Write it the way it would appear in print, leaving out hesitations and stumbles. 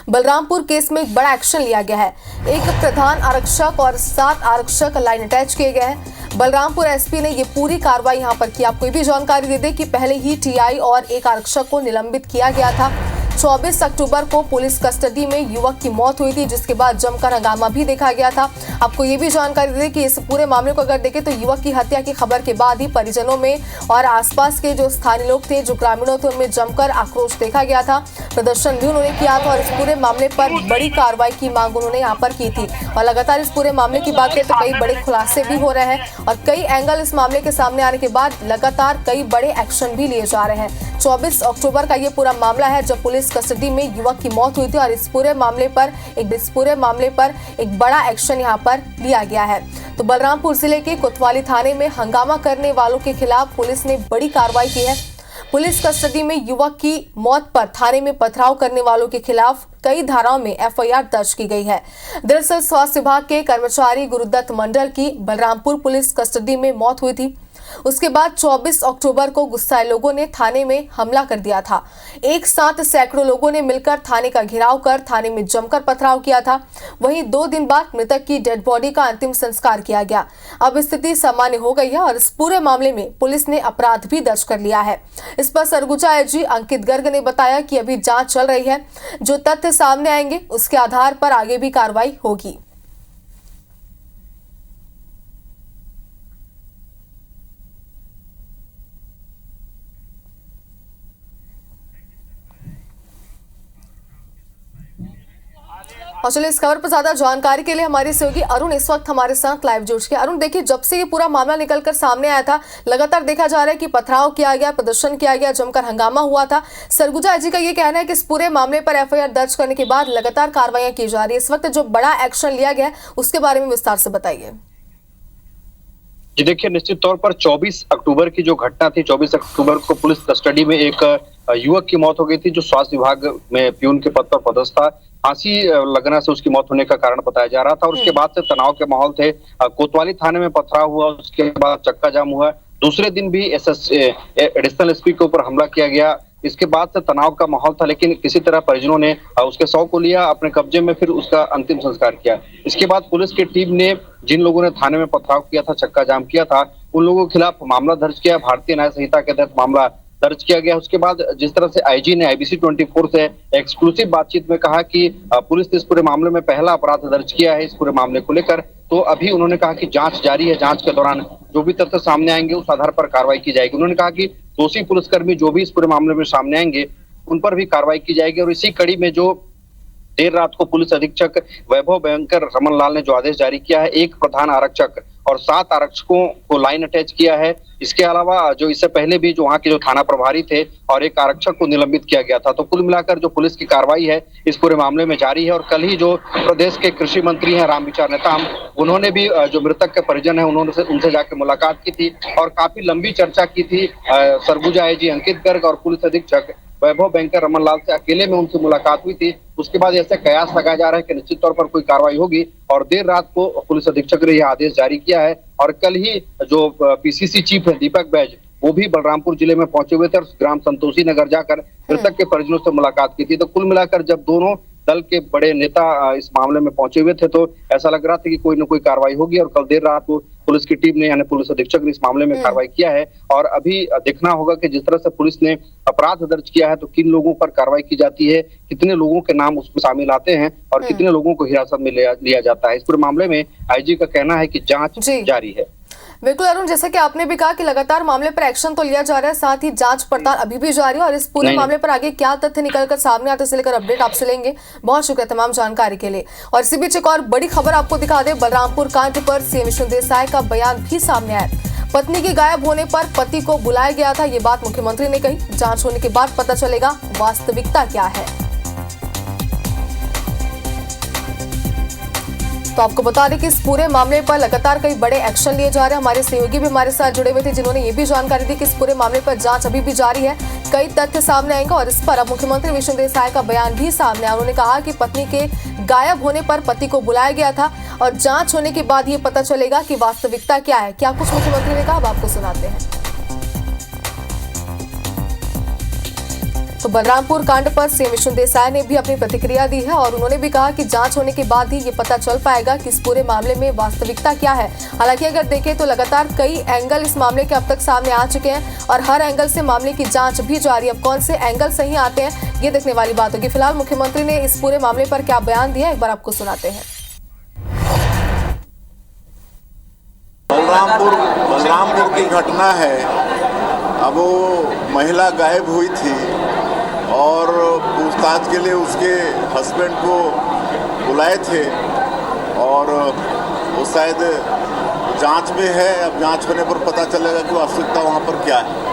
Balrampur case में एक बड़ा एक्शन लिया गया है। एक प्रधान आरक्षक और 7 आरक्षक लाइन अटैच किए गए हैं। बलरामपुर एसपी ने ये पूरी कार्रवाई यहां पर की। आपको ये भी जानकारी दे दें कि पहले ही टीआई और एक आरक्षक को निलंबित किया गया था। 24 अक्टूबर को पुलिस कस्टडी में युवक की मौत हुई थी, जिसके बाद जमकर हंगामा भी देखा गया था। आपको ये भी जानकारी दे दें कि इस पूरे मामले को अगर देखें तो युवक की हत्या की खबर के बाद ही परिजनों में और आसपास के जो स्थानीय लोग थे, जो ग्रामीणों थे, उनमें जमकर आक्रोश देखा गया था। प्रदर्शन भी उन्होंने किया था और इस पूरे मामले पर बड़ी कार्रवाई की मांग उन्होंने यहाँ पर की थी। और लगातार इस पूरे मामले की बात करें तो कई बड़े खुलासे भी हो रहे हैं और कई एंगल इस मामले के सामने आने के बाद लगातार कई बड़े एक्शन भी लिए जा रहे हैं। 24 अक्टूबर का ये पूरा मामला है जब पुलिस कस्टडी में युवक की मौत हुई थी और इस पूरे मामले पर एक बड़ा एक्शन यहां पर लिया गया है। तो बलरामपुर जिले के कोतवाली थाने में हंगामा करने वालों के खिलाफ पुलिस ने बड़ी कार्रवाई की है। पुलिस कस्टडी में युवक की मौत पर थाने में पथराव करने वालों के खिलाफ कई धाराओं में एफआईआर दर्ज की गई है। दरअसल स्वास्थ्य विभाग के कर्मचारी गुरुदत्त मंडल की बलरामपुर पुलिस कस्टडी में मौत हुई थी। उसके बाद 24 अक्टूबर को गुस्साए लोगों ने थाने में हमला कर दिया था। एक साथ सैकड़ों लोगों ने मिलकर थाने का घेराव कर थाने में जमकर पथराव किया था। वहीं 2 दिन बाद मृतक की डेड बॉडी का अंतिम संस्कार किया गया। अब स्थिति सामान्य हो गई है और इस पूरे मामले में पुलिस ने अपराध भी दर्ज कर लिया है। इस पर सरगुजा आईजी अंकित गर्ग ने बताया कि अभी जांच चल रही है। जो तथ्य सामने आएंगे उसके आधार पर आगे भी कार्रवाई होगी। और चलिए इस खबर पर ज्यादा जानकारी के लिए हमारे सहयोगी अरुण इस वक्त हमारे साथ लाइव जुड़ गए। अरुण, देखिए, जब से ये पूरा मामला निकलकर सामने आया था लगातार देखा जा रहा है कि पथराव किया गया, प्रदर्शन किया गया, जमकर हंगामा हुआ था। सरगुजा आईजी का ये कहना है कि इस पूरे मामले पर एफआईआर दर्ज करने के बाद लगातार कार्रवाइयां की जा रही है। इस वक्त जो बड़ा एक्शन लिया गया उसके बारे में विस्तार से बताइए। जी देखिए, निश्चित तौर पर 24 अक्टूबर की जो घटना थी, 24 अक्टूबर को पुलिस कस्टडी में एक युवक की मौत हो गई थी, जो स्वास्थ्य विभाग में प्यून के पद पर पदस्थ था। फांसी लगने से उसकी मौत होने का कारण बताया जा रहा था और उसके बाद से तनाव के माहौल थे। कोतवाली थाने में पथराव हुआ, उसके बाद चक्का जाम हुआ। दूसरे दिन भी एडिशनल एसपी के ऊपर हमला किया गया। इसके बाद से तनाव का माहौल था, लेकिन किसी तरह परिजनों ने उसके शव को लिया अपने कब्जे में, फिर उसका अंतिम संस्कार किया। इसके बाद पुलिस की टीम ने जिन लोगों ने थाने में पथराव किया था, चक्का जाम किया था, उन लोगों के खिलाफ मामला दर्ज किया। भारतीय न्याय संहिता के तहत मामला दर्ज किया गया। उसके बाद जिस तरह से आईजी ने IBC 24 से एक्सक्लूसिव बातचीत में कहा कि पुलिस ने इस पूरे मामले में पहला अपराध दर्ज किया है इस पूरे मामले को लेकर, तो अभी उन्होंने कहा कि जांच जारी है। जांच के दौरान जो भी तथ्य सामने आएंगे उस आधार पर कार्रवाई की जाएगी। उन्होंने कहा कि दोषी पुलिसकर्मी जो भी इस पूरे मामले में सामने आएंगे उन पर भी कार्रवाई की जाएगी। और इसी कड़ी में जो देर रात को पुलिस अधीक्षक वैभव बैंकर रमन लाल ने जो आदेश जारी किया है, एक प्रधान आरक्षक और 7 आरक्षकों को लाइन अटैच किया है। इसके अलावा जो इससे पहले भी जो वहाँ के जो थाना प्रभारी थे और एक आरक्षक को निलंबित किया गया था। तो कुल मिलाकर जो पुलिस की कार्रवाई है इस पूरे मामले में जारी है। और कल ही जो प्रदेश के कृषि मंत्री हैं रामविचार नेताम, उन्होंने भी जो मृतक के परिजन है उनसे जाकर मुलाकात की थी और काफी लंबी चर्चा की थी। सरगुजा आईजी अंकित गर्ग और पुलिस अधीक्षक वैभव बैंकर रमन लाल से अकेले में उनसे मुलाकात हुई थी। उसके बाद ऐसे कयास लगाया जा रहा है कि निश्चित तौर पर कोई कार्रवाई होगी और देर रात को पुलिस अधीक्षक ने यह आदेश जारी किया है। और कल ही जो PCC चीफ है दीपक बैज, वो भी बलरामपुर जिले में पहुंचे हुए थे और ग्राम संतोषी नगर जाकर मृतक के परिजनों से मुलाकात की थी। तो कुल मिलाकर जब दोनों दल के बड़े नेता इस मामले में पहुंचे हुए थे तो ऐसा लग रहा था कि कोई न कोई कार्रवाई होगी। और कल देर रात को पुलिस की टीम ने यानी पुलिस अधीक्षक ने इस मामले में कार्रवाई किया है। और अभी देखना होगा कि जिस तरह से पुलिस ने अपराध दर्ज किया है तो किन लोगों पर कार्रवाई की जाती है, कितने लोगों के नाम उसमें शामिल आते हैं और कितने लोगों को हिरासत में लिया जाता है। इस पूरे मामले में आईजी का कहना है कि जांच जारी है। बिल्कुल अरुण, जैसे कि आपने भी कहा कि लगातार मामले पर एक्शन तो लिया जा रहा है, साथ ही जांच पड़ताल अभी भी जारी है और इस पूरे मामले पर आगे क्या तथ्य निकलकर सामने आते से लेकर अपडेट आपसे लेंगे। बहुत शुक्रिया तमाम जानकारी के लिए। और इसी बीच एक और बड़ी खबर आपको दिखा दे, बलरामपुर कांड पर सीएम विष्णु देसाई का बयान भी सामने आया। पत्नी के गायब होने पर पति को बुलाया गया था, ये बात मुख्यमंत्री ने कही। जांच होने के बाद पता चलेगा वास्तविकता क्या है। तो आपको बता दें कि इस पूरे मामले पर लगातार कई बड़े एक्शन लिए जा रहे हैं। हमारे सहयोगी भी हमारे साथ जुड़े हुए थे जिन्होंने ये भी जानकारी दी कि इस पूरे मामले पर जांच अभी भी जारी है, कई तथ्य सामने आएंगे और इस पर अब मुख्यमंत्री विष्णु देसाई का बयान भी सामने आया। उन्होंने कहा कि पत्नी के गायब होने पर पति को बुलाया गया था और जांच होने के बाद ये पता चलेगा कि वास्तविकता क्या है। क्या कुछ मुख्यमंत्री ने कहा, अब आपको सुनाते हैं। तो बलरामपुर कांड पर सीएम विष्णु देसाई ने भी अपनी प्रतिक्रिया दी है और उन्होंने भी कहा कि जांच होने के बाद ही ये पता चल पाएगा कि इस पूरे मामले में वास्तविकता क्या है। हालांकि अगर देखें तो लगातार कई एंगल इस मामले के अब तक सामने आ चुके हैं और हर एंगल से मामले की जांच भी जारी। अब कौन से एंगल सही आते हैं ये देखने वाली बात होगी। फिलहाल मुख्यमंत्री ने इस पूरे मामले पर क्या बयान दिया, एक बार आपको सुनाते हैं। बलरामपुर की घटना है। अब वो महिला गायब हुई थी और पूछताछ के लिए उसके हस्बैंड को बुलाए थे और वो शायद जांच में है। अब जांच होने पर पता चलेगा कि वास्तविकता वहाँ पर क्या है।